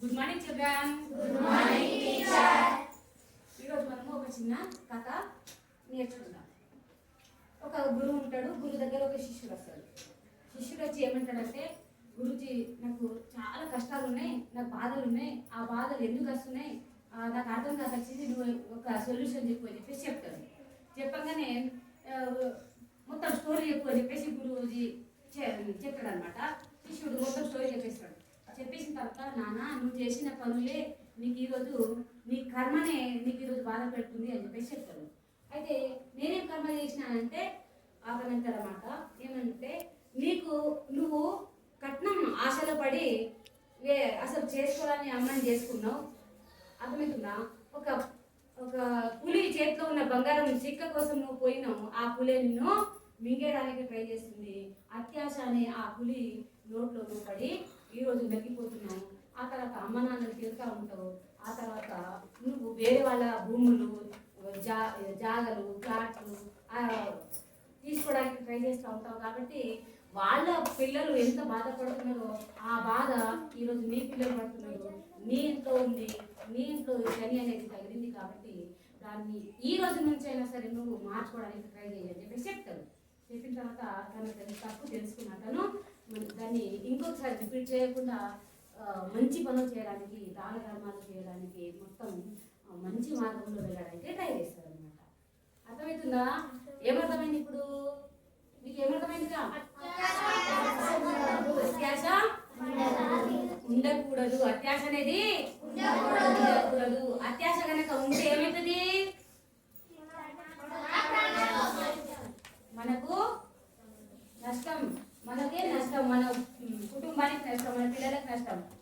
Good morning children. Good morning teacher. ఈరోజు మనము ఒక చిన్న కథ నేర్చుకుందాం. ఒక గురువు ఉంటాడు, గురువు దగ్గర ఒక శిష్యుడు వస్తాడు. శిష్యుడు వచ్చి ఏమంటాడంటే, గురుజీ నాకు చాలా కష్టాలు ఉన్నాయి, నాకు బాధలు ఉన్నాయి, ఆ బాధలు ఎందుకు వస్తున్నాయి నాకు అర్థం కాక వచ్చింది, నువ్వు ఒక సొల్యూషన్ చెప్పు అని చెప్పేసి చెప్తాడు. చెప్పగానే మొత్తం స్టోరీ చెప్పు అని చెప్పేసి గురువుజీ చెప్తాడు అనమాట. శిష్యుడు మొత్తం స్టోరీ చెప్పేస్తాడు. చెప్పేసిన తర్వాత, నాన్న నువ్వు చేసిన పనులే నీకు ఈరోజు నీ కర్మనే నీకు ఈరోజు బాధ పెడుతుంది అని చెప్పేసి చెప్తాడు. అయితే నేనేం కర్మ చేసినానంటే అతను అంటాడనమాట, ఏమంటే నువ్వు కట్నం ఆశలో పడి అసలు చేసుకోవాలని అమ్మని చేసుకున్నావు, అర్థమవుతుందా? ఒక ఒక పులి చేతిలో ఉన్న బంగారం చిక్క కోసం నువ్వు పోయినావు, ఆ పులి నిన్ను మింగేయడానికి ట్రై చేస్తుంది. అత్యాశ అనే ఆ పులి నోట్లో నువ్వు పడి ఈరోజు నగ్గిపోతున్నావు. ఆ తర్వాత అమ్మ నాన్నలు తిరుగుతూ ఉంటావు. ఆ తర్వాత నువ్వు వేరే వాళ్ళ భూములు, జాగలు, ప్లాట్లు తీసుకోవడానికి ట్రై చేస్తూ ఉంటావు. కాబట్టి వాళ్ళ పిల్లలు ఎంత బాధపడుతున్నారో ఆ బాధ ఈరోజు నీ పిల్లలు పడుతున్నారు. నీ ఇంట్లో ఉంది, నీ ఇంట్లో శని అనేది తగిలింది. కాబట్టి దాన్ని ఈ రోజు నుంచి అయినా సరే నువ్వు మార్చుకోవడానికి ట్రై చేయాలని చెప్పేసి చెప్తాడు. చెప్పిన తర్వాత తను తప్పు తెలుసుకున్న తను దాన్ని ఇంకొకసారి రిపీట్ చేయకుండా మంచి పనులు చేయడానికి, దాన ధర్మాలు చేయడానికి, మొత్తం మంచి మార్గంలో వెళ్ళడానికి ట్రై చేస్తారు అనమాట. అర్థమవుతుందా? ఏమర్థమైంది ఇప్పుడు? మీకు ఏమర్థమైందిగా? అత్యాశ ఉండకూడదు. అత్యాశ అనేది ఉండకూడదు. అత్యాశ కనుక ఉంటే ఏమవుతుంది? మనకు నష్టం, మనకే నష్టం, మన కుటుంబానికి నష్టం, మన పిల్లలకు నష్టం.